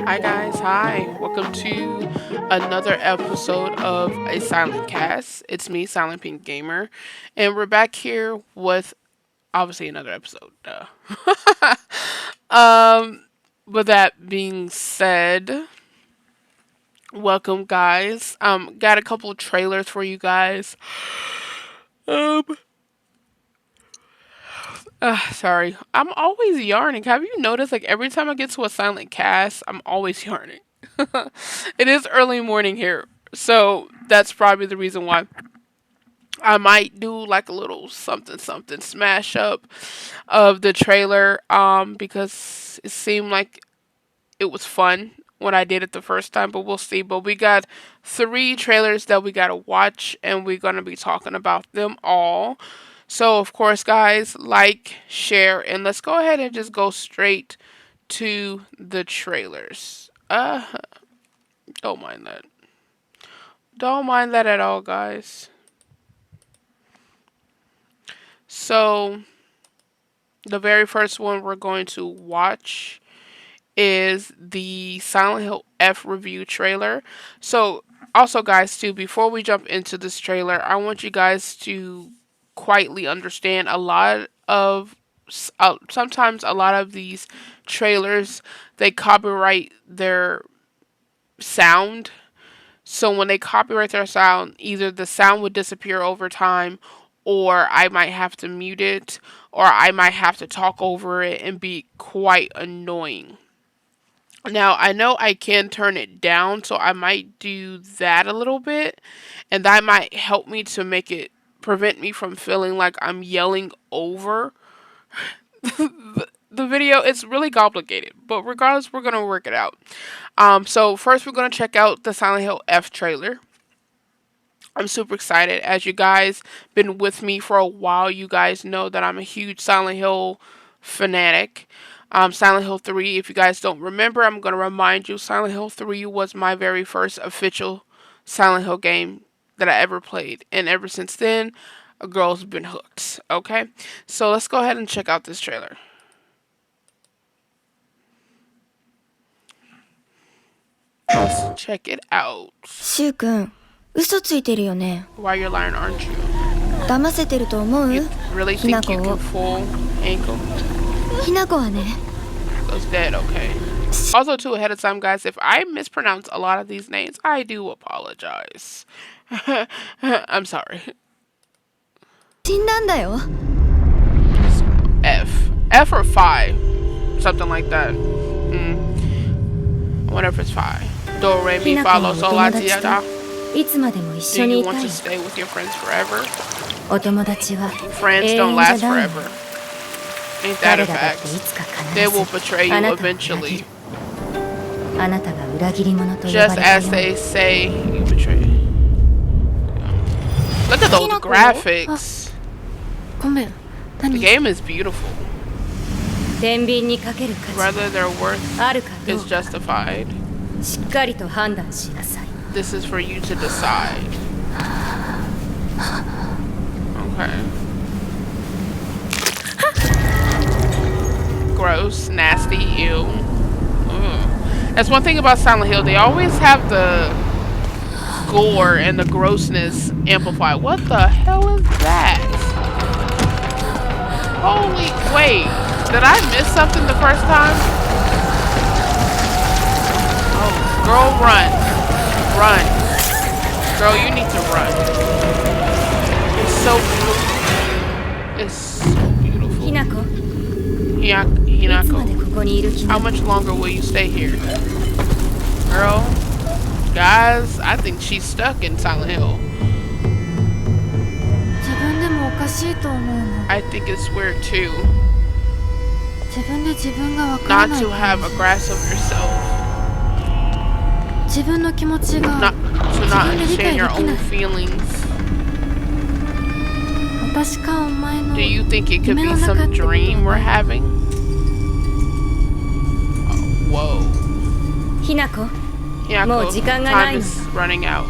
Hi guys, hi. Welcome to another episode of a Silent Cast. It's me, Silentpinkgamer, and we're back here with obviously another episode. Duh. um, with that being said, welcome guys. Got a couple of trailers for you guys. Um, sorry, I'm always yarning. Have you noticed? Like every time I get to a silent cast, I'm always yarning. It is early morning here, so that's probably the reason why. I might do like a little something something smash up of the trailer because it seemed like it was fun when I did it the first time, but we'll see. But we got three trailers that we got to watch and we're going to be talking about them all. So, of course, guys, like, share, and let's go ahead and just go straight to the trailers. Don't mind that. Don't mind that at all, guys. So, the very first one we're going to watch is the Silent Hill F review trailer. So, also, guys, too, before we jump into this trailer, I want you guys to quietly understand a lot of sometimes a lot of these trailers they copyright their sound. So when they copyright their sound, either the sound would disappear over time, or I might have to mute it, or I might have to talk over it and be quite annoying. Now, I know I can turn it down, so I might do that a little bit, and that might help me to make it prevent me from feeling like I'm yelling over the video. It's really complicated, but regardless, we're gonna work it out. So first we're gonna check out the Silent Hill F trailer. I'm super excited. As you guys been with me for a while, you guys know that I'm a huge Silent Hill fanatic. Silent Hill 3, if you guys don't remember, I'm going to remind you, Silent Hill 3 was my very first official Silent Hill game that I ever played. And ever since then, a girl's been hooked. Okay? So let's go ahead and check out this trailer. Let's check it out. シュウ君、嘘ついてるよね。 Why you're lying, aren't you? 騙せてると思う？ You really ひな think こ you を can fool Ankle? ひなこはね。 Goes dead, okay. Also, too, ahead of time, guys, if I mispronounce a lot of these names, I do apologize. I'm sorry. 死んだんだよ。 F. F or phi. Something like that. I wonder if it's phi. Do, re, mi, fa, lo, sol, la, ti, da. いつまでも一 Do 緒に you いた want い to。stay with your friends forever? お友達は Friends 永 don't 遠じゃ last ない。 forever. Ain't that 誰 a だって fact? いつか They 必 will ず betray you あなたを裏切 eventually. る。あなたが裏切り者と呼ば Just れ as たよう they に。 say you betray. Look at those graphics. ごめん。 The 何？ game is beautiful. 天秤にかける価値 Whether their worth あるかどう is か justified. しっかりと判断しなさい。 This is for you to decide. Okay. Gross, nasty, ew. Ugh. That's one thing about Silent Hill. They always have the gore and the grossness amplified. What the hell is that? Holy, wait. Did I miss something the first time? Oh, girl, run. Run. Girl, you need to run. It's so beautiful. It's so beautiful. ひなこ、 Hinako. いつまでここにいる気な How の？ much longer will you stay here? Girl, guys, I think she's stuck in Silent Hill. 自分でもおかしいと思うの。 I think it's weird too. 自分で自分がわから Not ない to have a grasp of yourself. 自分の気持ちが Not to 自 not 分で理 understand 解で your きな own い。 feelings. 私かお前の Do you think it could be 夢の中 some ってこと dream we're having? Whoa. ひなこ、 Hinako, もう時間がない time の。 is running out.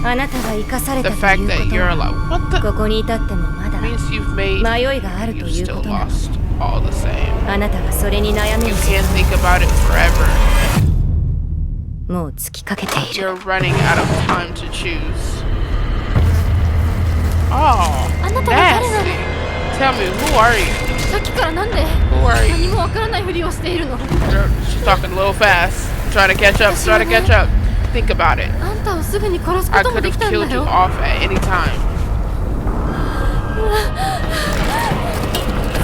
あなたが生かされ The たと fact いう that こと you're は like, what the? ここに至ってもまだ Means you've made, 迷いがある you という still ことなの。 lost. all the same. あなたがそれに悩め You る can't think about it forever. もう尽きかけている You're running out of time to choose. Oh, あなたは誰なの nasty. Tell me, who are you? さっきからなんで Who are 何 you? もわからないふりをしているの She's talking a little fast. Trying to catch up, trying to catch up. Think about it. あんたをすぐに殺すこ I とも could で have きたんだ killed you よ off at any time.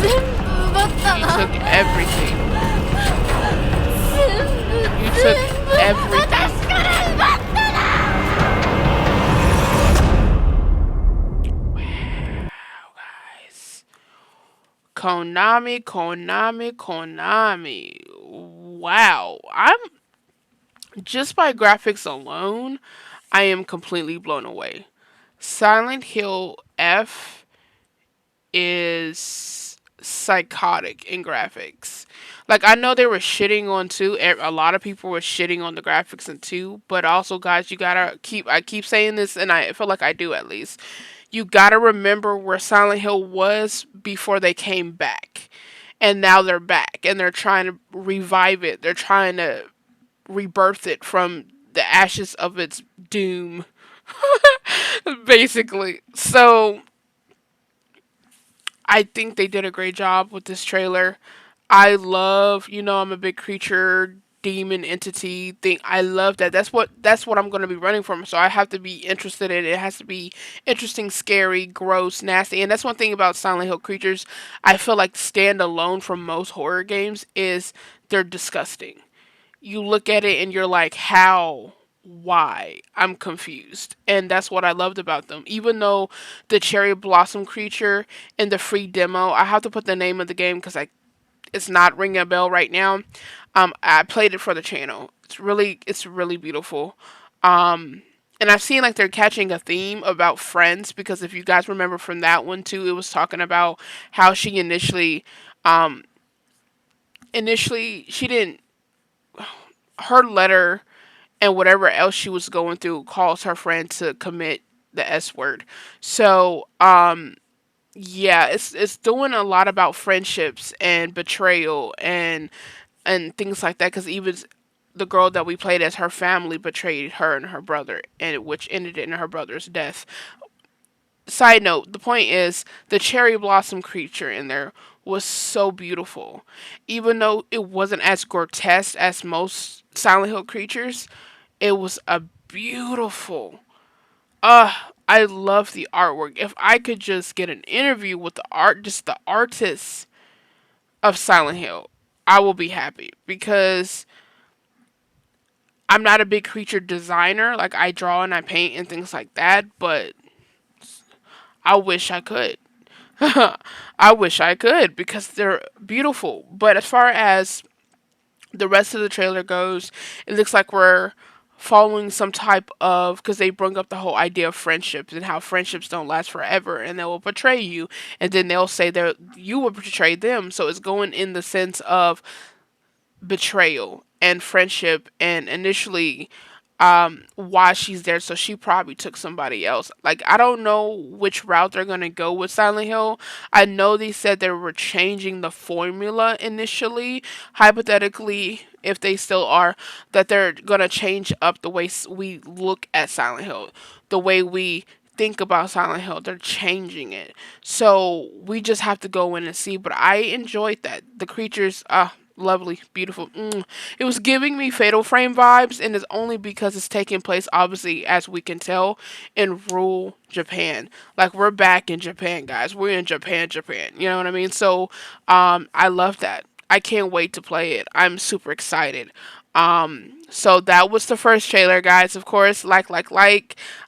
全部奪った You な took everything. 全部 You 全 took 部 everything. 私から奪った Guys. Konami, Konami, Konami. Wow. I'm just by graphics alone, I am completely blown away. Silent Hill F is psychotic in graphics. Like I know they were shitting on 2. A lot of people were shitting on the graphics in 2, but also guys, you gotta keep. I keep saying this, and I feel like I do at least. You gotta remember where Silent Hill was before they came back, and now they're back, and they're trying to revive it. They're trying to rebirth it from the ashes of its doom, basically. So I think they did a great job with this trailer. I love, I'm a big creature demon entity thing. I love that. That's what I'm going to be running from. So I have to be interested in it. It has to be interesting, scary, gross, nasty. And that's one thing about Silent Hill creatures. I feel like stand alone from most horror games is they're disgusting. You look at it and you're like, how? Why? I'm confused. And that's what I loved about them. Even though the cherry blossom creature in the free demo, I have to put the name of the game because it's not ringing a bell right now. I played it for the channel. It's really beautiful. And I've seen like they're catching a theme about friends because if you guys remember from that one too, it was talking about how she um, initially she didn't her letter and whatever else she was going through caused her friend to commit the S word. So, yeah, it's doing a lot about friendships and betrayal and things like that. Because even the girl that we played as, her family betrayed her and her brother, and which ended in her brother's death. Side note: the point is the cherry blossom creature in there was so beautiful, even though it wasn't as grotesque as most Silent Hill creatures. It was a beautiful. Uh, I love the artwork. If I could just get an interview with just the artists of Silent Hill, I will be happy because I'm not a big creature designer. Like I draw and I paint and things like that, but I wish I could. I wish I could because they're beautiful. But as far as the rest of the trailer goes, it looks like we're following some type of, because they bring up the whole idea of friendships and how friendships don't last forever and they will betray you and then they'll say that you will betray them. So it's going in the sense of betrayal and friendship, and initially why she's there, so she probably took somebody else. Like I don't know which route they're gonna go with Silent Hill. I know they said they were changing the formula initially, hypothetically, if they still are, that they're gonna change up the way we look at Silent Hill, the way we think about Silent Hill. They're changing it, so we just have to go in and see. But I enjoyed that. The creatures, lovely, beautiful. It was giving me Fatal Frame vibes, and it's only because it's taking place, obviously, as we can tell, in rural Japan. Like we're back in Japan, guys. We're in Japan, Japan. You know what I mean? So, I love that. I can't wait to play it. I'm super excited. So that was the first trailer, guys. Of course, like.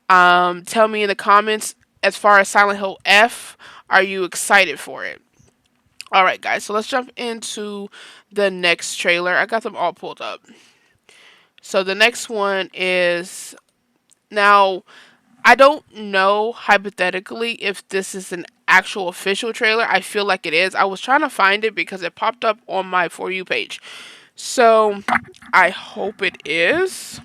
Tell me in the comments as far as Silent Hill F, are you excited for it? All right, guys. So let's jump into the next trailer. I got them all pulled up. So the next one is now. I don't know hypothetically if this is an actual official trailer. I feel like it is. I was trying to find it because it popped up on my For You page. So I hope it is.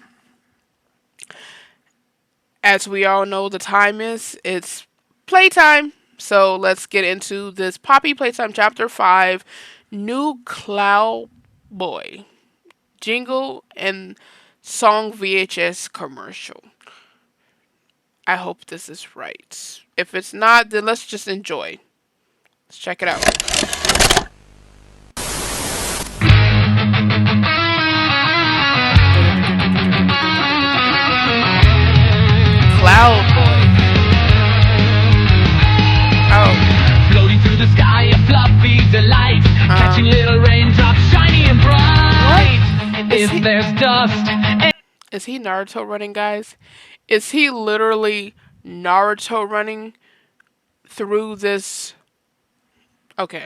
As we all know, the time is, it's playtime. So let's get into this Poppy Playtime Chapter 5 New Cloud Boy Jingle and Song VHS Commercial. I hope this is right. If it's not, then let's just enjoy. Let's check it out. Cloud Boy. Oh. Floating through the sky, a fluffy delight. Catching little raindrops, shiny and bright. If there's dust. Is he Naruto running, guys? Is he literally Naruto running through this? Okay.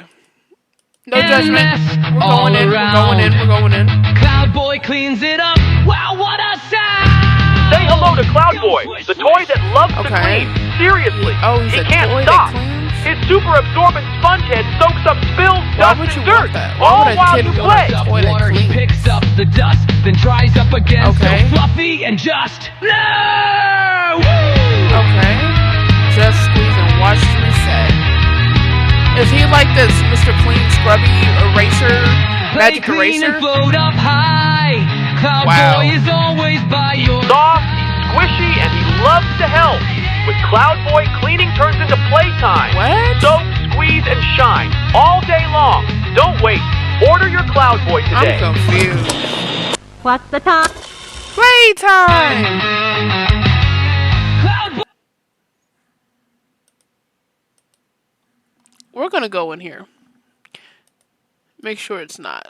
No judgment. We're going in. We're going in. We're going in. Cloud Boy cleans it up. Wow, what a sound! Say hello to Cloud Boy, the toy that loves to Okay. clean. Seriously, Oh, he's he a can't toy stop. that cleans? His super absorbent sponge head soaks up spills, Why dust, would you and dirt, want that? Why all would a while kid you want play. a toy that Water, he cleans? picks up the dust, then dries up again. Okay. So fluffy and just no. Woo! Okay. Just squeeze and watch me set. Is he like this Mr. Clean Scrubby Eraser Play Magic clean and Eraser? float up high. Cloud Wow. Boy is always by your Soft, he's squishy, and he loves to help. With Cloud Boy, cleaning turns into playtime. What? Soak, squeeze, and shine all day long. Don't wait. Order your Cloud Boy today. I'm confused. What's the time? Playtime! Cloud Boy. We're gonna go in here. Make sure it's not.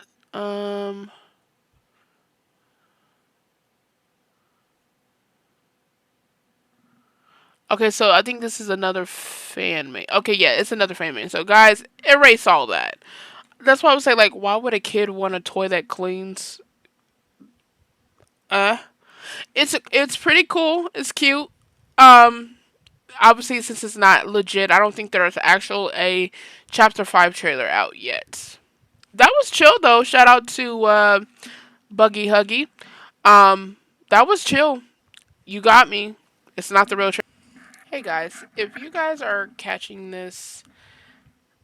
Okay, so I think this is another fan main. Okay, yeah, it's another fan main. So guys, erase all that. That's why I would say, like, why would a kid want a toy that cleans? Uh, it's pretty cool. It's cute. Um, Obviously since it's not legit, I don't think there's actual a chapter 5 trailer out yet. That was chill though. Shout out to Buggy Huggy. That was chill. You got me. It's not the real trailer. Hey guys, if you guys are catching this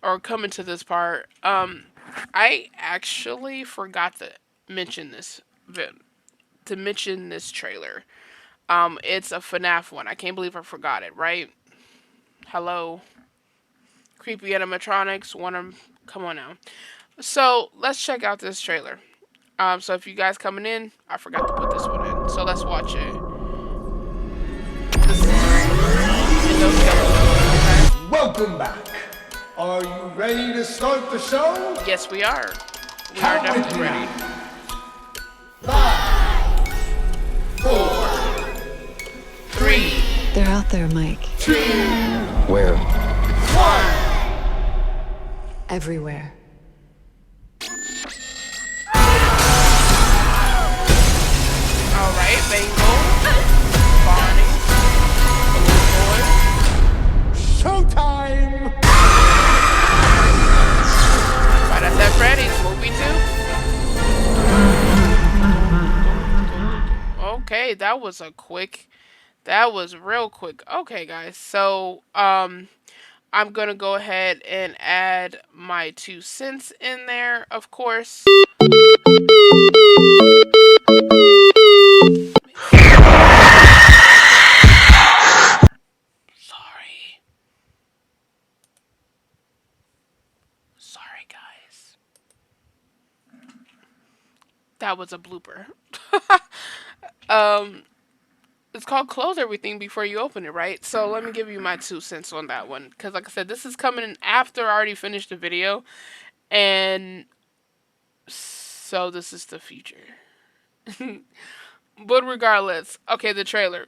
or coming to this part, I actually forgot to mention this trailer. It's a FNAF one. I can't believe I forgot it, right? Hello. Creepy animatronics, wanna come on now. So let's check out this trailer. So if you guys coming in, I forgot to put this one in. So let's watch it. This is Endoskeleton. Welcome back. Are you ready to start the show? Okay? Yes, we are. We are Count with definitely me. ready. 5, 4, 3, They're out there, Mike. 2, Where? 1. Everywhere. all right, Bengal, Barney, Blue Showtime! Boy, right at that Freddy's movie too. Okay, that was a quick. That was real quick. Okay, guys. So, I'm gonna go ahead and add my 2 cents in there, of course. Sorry. Sorry, guys. That was a blooper. um, it's called close everything before you open it, right? So let me give you my 2 cents on that one. Because, like I said, this is coming in after I already finished the video. And so this is the future. But regardless, okay, the trailer.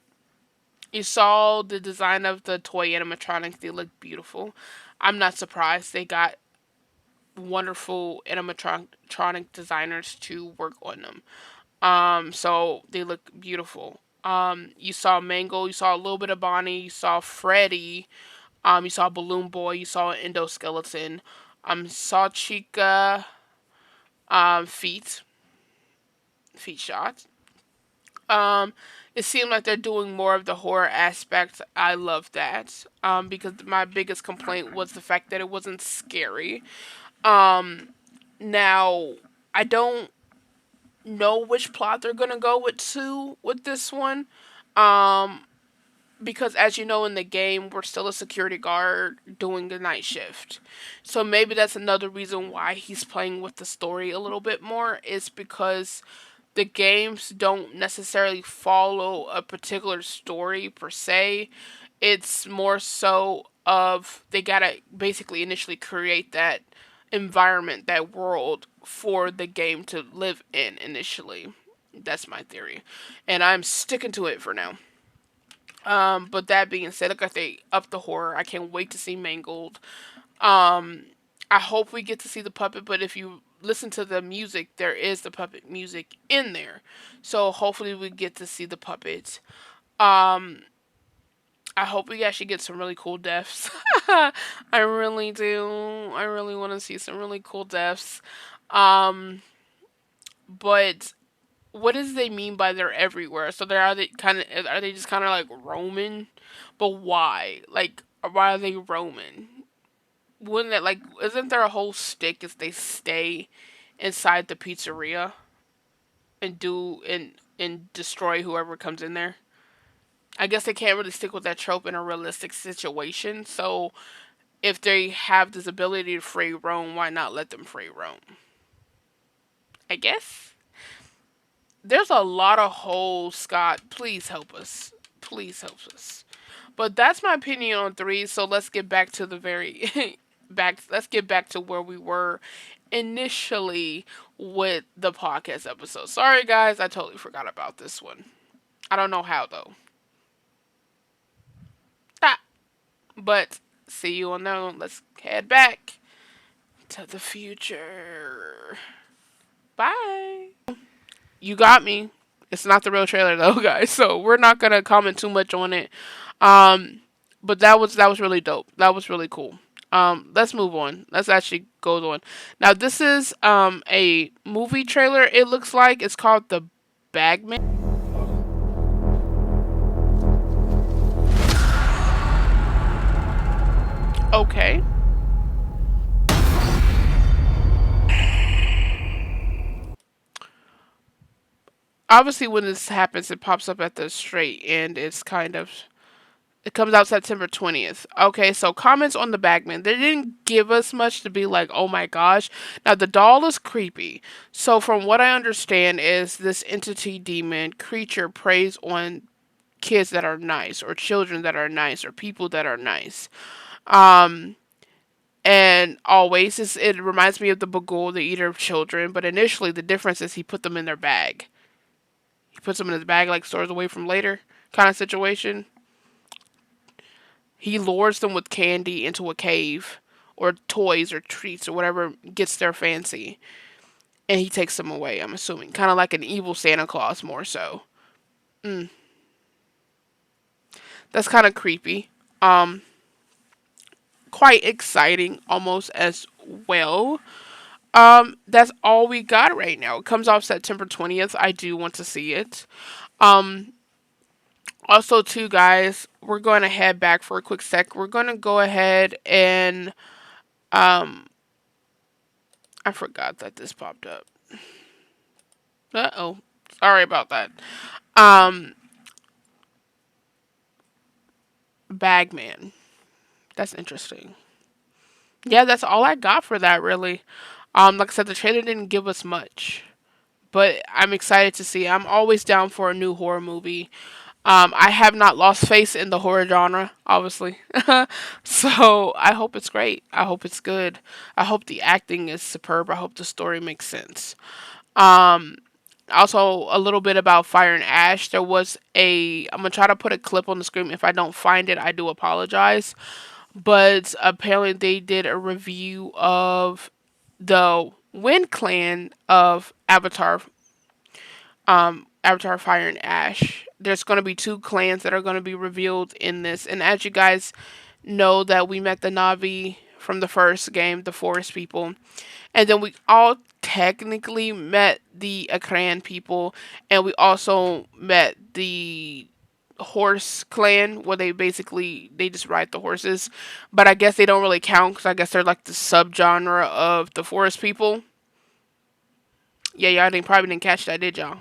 You saw the design of the toy animatronics. They look beautiful. I'm not surprised. They got wonderful animatronic designers to work on them. So they look beautiful. You saw Mango, you saw a little bit of Bonnie, you saw Freddy, you saw Balloon Boy, you saw Endoskeleton, saw Chica, feet shots. Um, It seemed like they're doing more of the horror aspect. I love that. Because my biggest complaint was the fact that it wasn't scary. Um, Now I don't know which plot they're gonna go with two with this one. Um, because as you know in the game, we're still a security guard doing the night shift. So maybe that's another reason why he's playing with the story a little bit more, is because the games don't necessarily follow a particular story per se. It's more so of they gotta basically initially create that environment, that world for the game to live in initially. That's my theory. And I'm sticking to it for now. But that being said, look, I they up the horror. I can't wait to see Mangled. Um, I hope we get to see the puppet, but if you listen to the music, there is the puppet music in there. So hopefully we get to see the puppet. Um, I hope we actually get some really cool deaths. I really do. I really want to see some really cool deaths. Um, but what does they mean by they're everywhere? So they are they just kind of like roaming? But why? Like why are they roaming? Wouldn't it like isn't there a whole stick if they stay inside the pizzeria and destroy whoever comes in there? I guess they can't really stick with that trope in a realistic situation. So if they have this ability to free roam, why not let them free roam? I guess there's a lot of holes, Scott. Please help us. Please help us. But that's my opinion on three. So let's get back to the very back. Let's get back to where we were initially with the podcast episode. Sorry, guys, I totally forgot about this one. I don't know how though. Ah, but see you on that one. Let's head back to the future. Bye. You got me. It's not the real trailer though, guys. So we're not gonna comment too much on it. Um, but that was really dope. That was really cool. Let's move on. Let's actually go on. Now this is a movie trailer. It looks like it's called The Bagman. Okay. Obviously, when this happens, it pops up at the straight, and it comes out September 20th. Okay, so comments on the Bagman. They didn't give us much to be like, oh my gosh. Now, the doll is creepy. So, from what I understand, is this entity demon creature preys on kids that are nice, or children that are nice, or people that are nice. Um, and always, it reminds me of the Bagul, the eater of children, but initially, the difference is he put them in their bag. He puts them in his bag, like stores away from later kind of situation. He lures them with candy into a cave or toys or treats or whatever gets their fancy. And he takes them away, I'm assuming. Kind of like an evil Santa Claus, more so. Mm. That's kind of creepy. Um, Quite exciting almost as well. That's all we got right now. It comes off September 20th. I do want to see it. Um, Also, too, guys, we're going to head back for a quick sec. We're going to go ahead and um, I forgot that this popped up. Uh-oh. Sorry about that. Um, Bagman. That's interesting. Yeah, that's all I got for that, really. Like I said, the trailer didn't give us much, but I'm excited to see. I'm always down for a new horror movie. I have not lost faith in the horror genre, obviously. So I hope it's great. I hope it's good. I hope the acting is superb. I hope the story makes sense. Um, Also, a little bit about Fire and Ash. There was a. I'm gonna try to put a clip on the screen. If I don't find it, I do apologize. But apparently, they did a review of the Wind Clan of Avatar Fire and Ash. There's going to be two clans that are going to be revealed in this. And as you guys know that we met the Navi from the first game, the forest people. And then we all technically met the Akran people, and we also met the horse clan where they just ride the horses, but I guess they don't really count because I guess they're like the subgenre of the forest people. Yeah, y'all didn't probably didn't catch that, did y'all?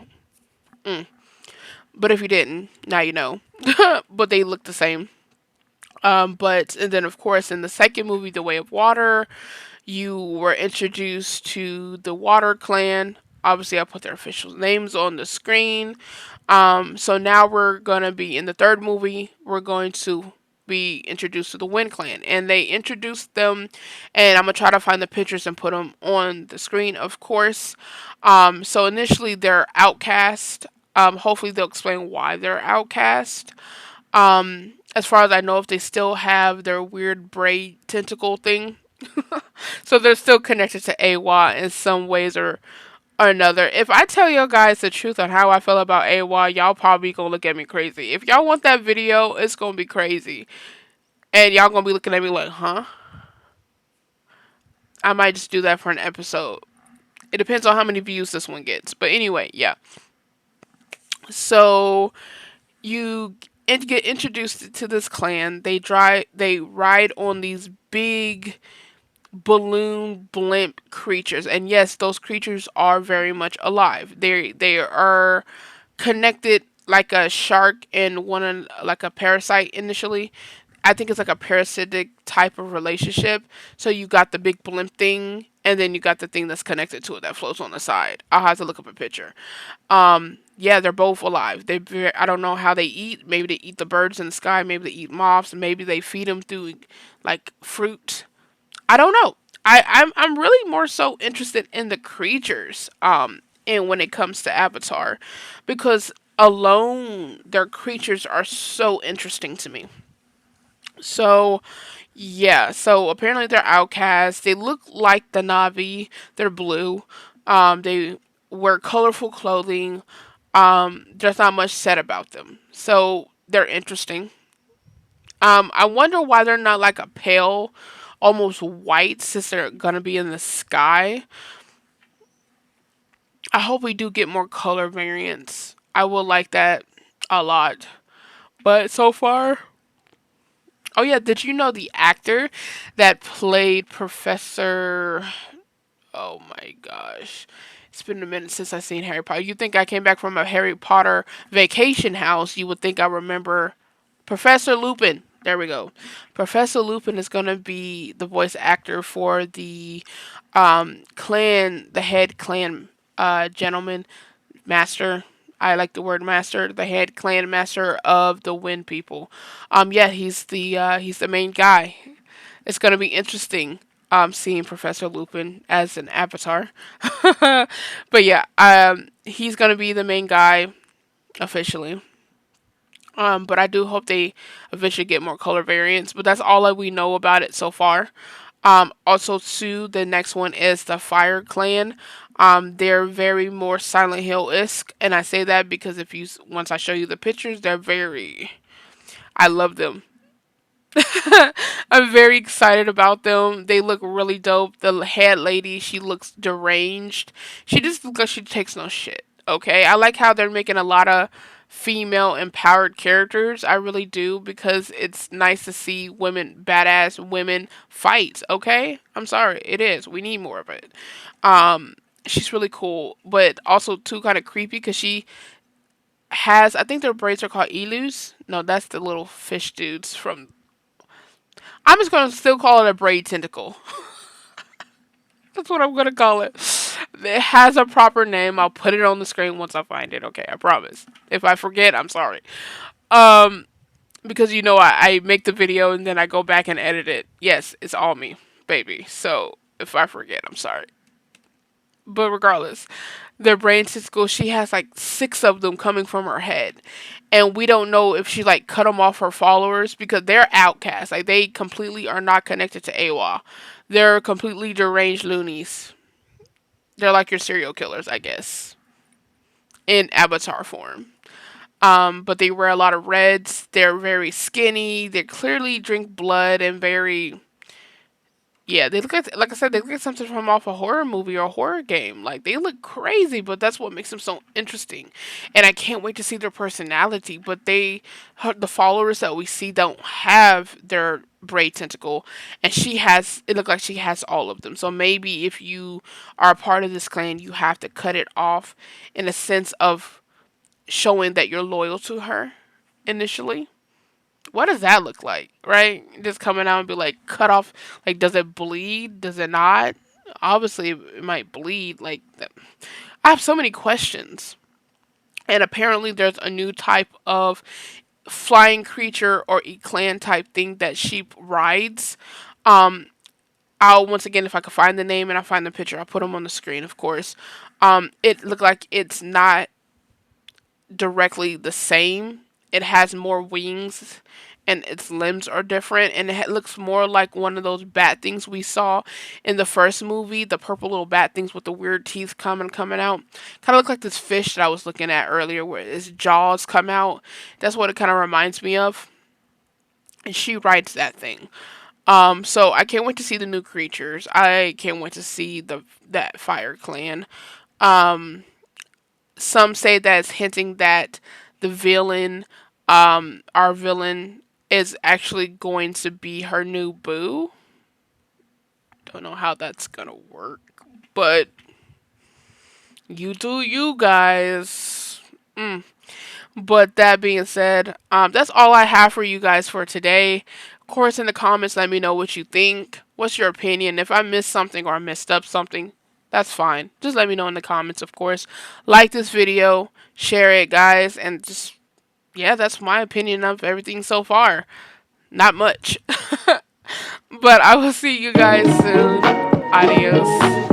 Mm. But if you didn't, now you know. But they look the same. But and then of course in the second movie, The Way of Water, you were introduced to the Water Clan. Obviously, I put their official names on the screen. So now we're gonna be in the third movie. We're going to be introduced to the Wind Clan, and they introduced them. And I'm gonna try to find the pictures and put them on the screen, of course. So initially they're outcast. Hopefully they'll explain why they're outcast. As far as I know, if they still have their weird braid tentacle thing, so they're still connected to AWA in some ways or another. If I tell you guys the truth on how I feel about AWA, y'all probably gonna look at me crazy. If y'all want that video, it's gonna be crazy. And y'all gonna be looking at me like, huh? I might just do that for an episode. It depends on how many views this one gets. But anyway, yeah. So you get introduced to this clan. They ride on these big balloon blimp creatures, and yes, those creatures are very much alive. They are connected like a shark and like a parasite initially. I think it's like a parasitic type of relationship. So you got the big blimp thing, and then you got the thing that's connected to it that floats on the side. I'll have to look up a picture. Yeah, they're both alive. I don't know how they eat. Maybe they eat the birds in the sky. Maybe they eat moths. Maybe they feed them through like fruit. I don't know. I'm really more so interested in the creatures. And when it comes to Avatar, because alone their creatures are so interesting to me. So yeah, so apparently they're outcasts. They look like the Navi. They're blue. They wear colorful clothing. There's not much said about them. So they're interesting. I wonder why they're not like a pale, almost white, since they're gonna be in the sky. I hope we do get more color variants. I will like that a lot. But so far, oh yeah, did you know the actor that played Professor? Oh my gosh. It's been a minute since I've seen Harry Potter. You think I came back from a Harry Potter vacation house, you would think I remember Professor Lupin. There we go. Professor Lupin is going to be the voice actor for the the head clan gentleman, master. I like the word master, the head clan master of the Wind People. Yeah, he's the main guy. It's gonna be interesting seeing Professor Lupin as an avatar. But yeah, he's gonna be the main guy officially. But I do hope they eventually get more color variants. But that's all that we know about it so far. Also, too, the next one is the Fire Clan. They're very more Silent Hill-esque, and I say that because once I show you the pictures, I love them. I'm very excited about them. They look really dope. The head lady, she looks deranged. She just looks like she takes no shit. Okay, I like how they're making a lot of female empowered characters. I really do, because it's nice to see badass women fight. Okay, I'm sorry, it is. We need more of it. She's really cool, but also too kind of creepy because she has. I think their braids are called ilus. No, that's the little fish dudes from. I'm just gonna still call it a braid tentacle. That's what I'm gonna call it. It has a proper name. I'll put it on the screen once I find it. Okay, I promise. If I forget, I'm sorry. Um, because I make the video and then I go back and edit it. Yes, it's all me, baby. So if I forget, I'm sorry. But regardless, their brain tentacle, she has like 6 of them coming from her head. And we don't know if she like cut them off her followers because they're outcasts. Like they completely are not connected to AWA. They're completely deranged loonies. They're like your serial killers, I guess, in avatar form. But they wear a lot of reds. They're very skinny. They clearly drink blood and very Yeah, they look like I said, they look like something from off a horror movie or a horror game. Like they look crazy, but that's what makes them so interesting. And I can't wait to see their personality. But the followers that we see don't have their braid tentacle, and she has. It looked like she has all of them. So maybe if you are a part of this clan, you have to cut it off in a sense of showing that you're loyal to her initially. What does that look like, right? Just coming out and be like cut off. Like, does it bleed? Does it not? Obviously, it might bleed. Like, I have so many questions. And apparently, there's a new type of flying creature or eclan type thing that sheep rides. Um, I'll once again, if I can find the name and I find the picture, I'll put them on the screen, of course. It looked like it's not directly the same. It has more wings and its limbs are different and it looks more like one of those bat things we saw in the first movie, the purple little bat things with the weird teeth coming out. Kind of look like this fish that I was looking at earlier where its jaws come out. That's what it kind of reminds me of. And she rides that thing. So I can't wait to see the new creatures. I can't wait to see that fire clan. Um some say that it's hinting that the villain, our villain, is actually going to be her new boo. Don't know how that's gonna work, but you do you guys. But that being said, that's all I have for you guys for today. Of course, in the comments, let me know what you think. What's your opinion? If I missed something or I messed up something, that's fine. Just let me know in the comments, of course. Like this video, share it, guys, and just, yeah, that's my opinion of everything so far. Not much. But I will see you guys soon. Adios.